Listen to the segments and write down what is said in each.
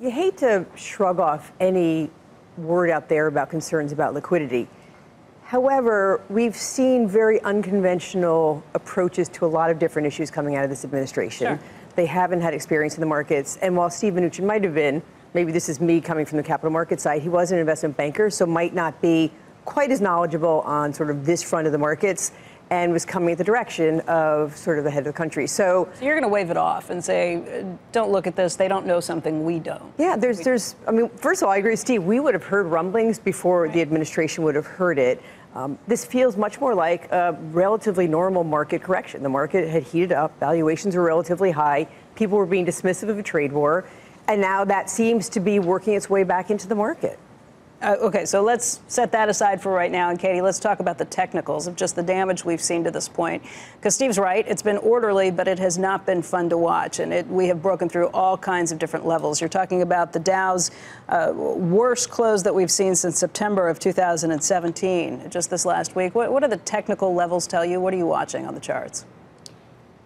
You hate to shrug off any word out there about concerns about liquidity. However, we've seen very unconventional approaches to a lot of different issues coming out of this administration. Sure. They haven't had experience in the markets. And while Steve Mnuchin might have been, maybe this is me coming from the capital market side, he was an investment banker, so might not be quite as knowledgeable on sort of this front of the markets, and was coming at the direction of sort of the head of the country. So you're going to wave it off and say, don't look at this. They don't know something we don't. Yeah, I mean, first of all, I agree with Steve. We would have heard rumblings before the administration would have heard it. This feels much more like a relatively normal market correction. The market had heated up. Valuations were relatively high. People were being dismissive of a trade war. And now that seems to be working its way back into the market. Okay, so let's set that aside for right now. And Katie, let's talk about the technicals of just the damage we've seen to this point. Because Steve's right, it's been orderly, but it has not been fun to watch. And we have broken through all kinds of different levels. You're talking about the Dow's worst close that we've seen since September of 2017, just this last week. What do the technical levels tell you? What are you watching on the charts?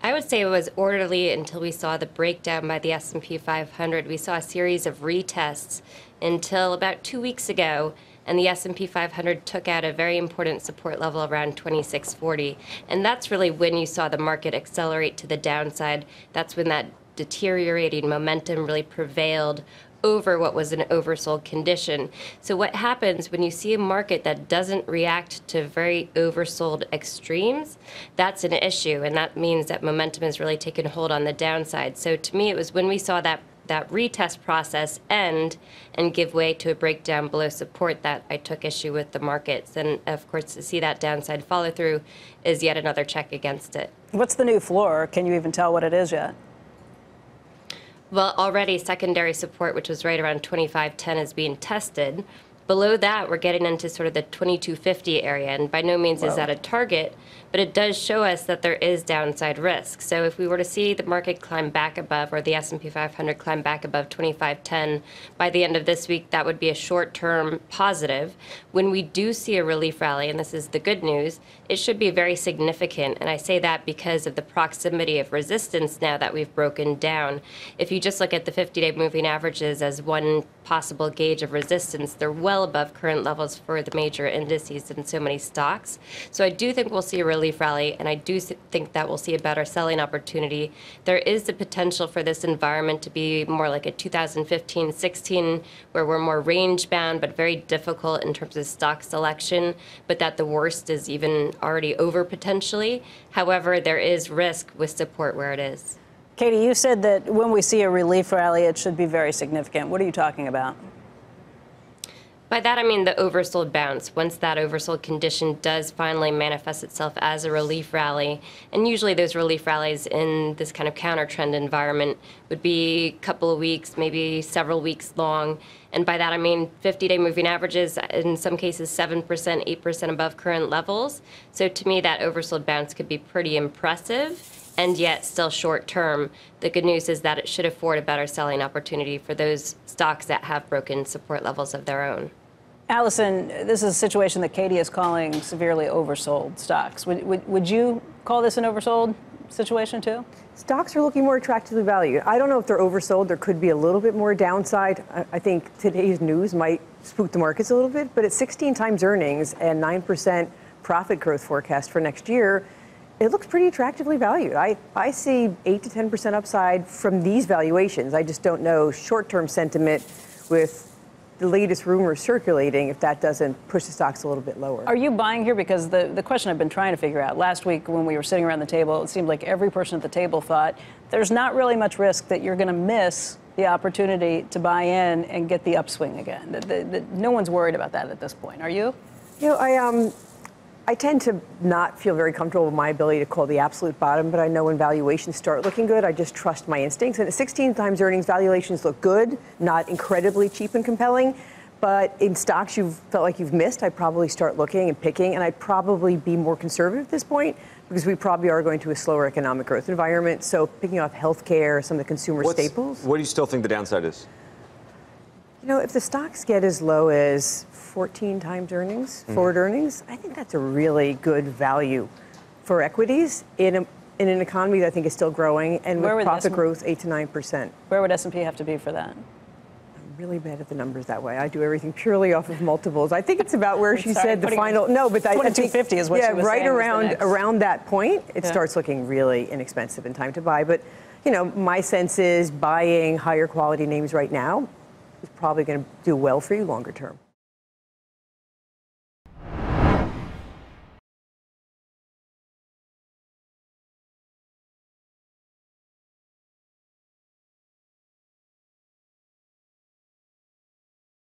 I would say it was orderly until we saw the breakdown by the S&P 500. We saw a series of retests until about 2 weeks ago, and the S&P 500 took out a very important support level around 2640. And that's really when you saw the market accelerate to the downside. That's when that deteriorating momentum really prevailed over what was an oversold condition. So what happens when you see a market that doesn't react to very oversold extremes, that's an issue, and that means that momentum has really taken hold on the downside. So to me, it was when we saw that retest process end and give way to a breakdown below support that I took issue with the markets. And of course, to see that downside follow through is yet another check against it. What's the new floor? Can you even tell what it is yet? Well, already secondary support, which was right around 2510, is being tested. Below that, we're getting into sort of the 2250 area, and by no means is that a target, but it does show us that there is downside risk. So if we were to see the market climb back above, or the S&P 500 climb back above 2510 by the end of this week, that would be a short-term positive. When we do see a relief rally, and this is the good news, it should be very significant, and I say that because of the proximity of resistance now that we've broken down. If you just look at the 50-day moving averages as one possible gauge of resistance, they're well above current levels for the major indices and so many stocks. So I do think we'll see a relief rally, and I do think that we'll see a better selling opportunity. There is the potential for this environment to be more like a 2015-16, where we're more range bound but very difficult in terms of stock selection, but that the worst is even already over potentially. However, there is risk with support where it is. Katie, you said that when we see a relief rally, it should be very significant. What are you talking about? By that, I mean the oversold bounce. Once that oversold condition does finally manifest itself as a relief rally, and usually those relief rallies in this kind of counter trend environment would be a couple of weeks, maybe several weeks long. And by that, I mean 50-day moving averages, in some cases 7%, 8% above current levels. So to me, that oversold bounce could be pretty impressive, and yet still short term. The good news is that it should afford a better selling opportunity for those stocks that have broken support levels of their own. Alison, this is a situation that Katie is calling severely oversold stocks. Would you call this an oversold situation too? Stocks are looking more attractively valued. I don't know if they're oversold. There could be a little bit more downside. I think today's news might spook the markets a little bit, but at 16 times earnings and 9% profit growth forecast for next year, it looks pretty attractively valued. I see 8 to 10% upside from these valuations. I just don't know short-term sentiment with the latest rumors circulating if that doesn't push the stocks a little bit lower. Are you buying here? Because the question I've been trying to figure out, last week when we were sitting around the table, it seemed like every person at the table thought there's not really much risk that you're going to miss the opportunity to buy in and get the upswing again. No one's worried about that at this point. Are you? You know, I tend to not feel very comfortable with my ability to call the absolute bottom, but I know when valuations start looking good, I just trust my instincts. And at 16 times earnings, valuations look good, not incredibly cheap and compelling. But in stocks you've felt like you've missed, I'd probably start looking and picking, and I'd probably be more conservative at this point because we probably are going to a slower economic growth environment. So picking off healthcare, some of the consumer staples. What do you still think the downside is? You know, if the stocks get as low as 14 times earnings, forward earnings, I think that's a really good value for equities in an economy that I think is still growing and with profit growth 8 to 9%. Where would S&P have to be for that? really bad at the numbers that way. I do everything purely off of multiples. I think it's about where she said the final. No, but I think 2250 is what she was right saying around that point, it starts looking really inexpensive and time to buy. But my sense is buying higher quality names right now is probably going to do well for you longer term.